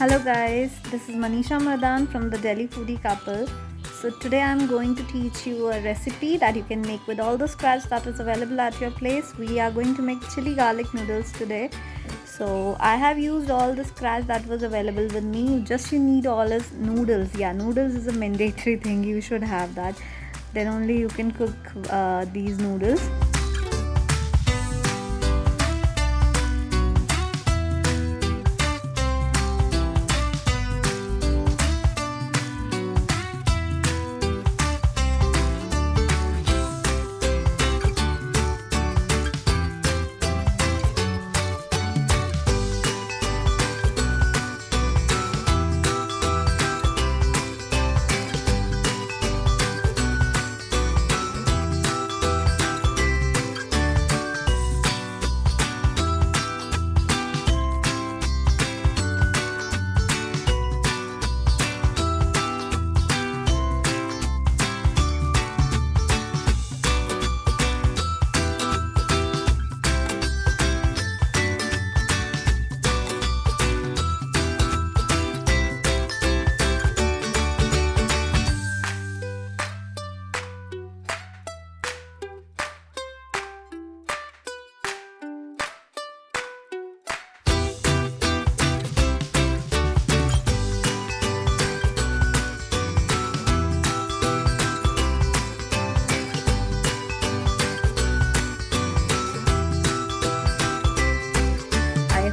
Hello guys, this is Manisha Madan from the Delhi Foodie couple. So today I'm going to teach you a recipe that you can make with all the scratch that is available at your place. We are going to make chili garlic noodles today. So I have used all the scratch that was available with me. Just you need all is noodles. Yeah, noodles is a mandatory thing. You should have that. Then only you can cook these noodles.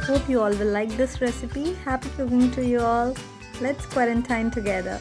Hope you all will like this recipe. Happy cooking to you all. Let's quarantine together.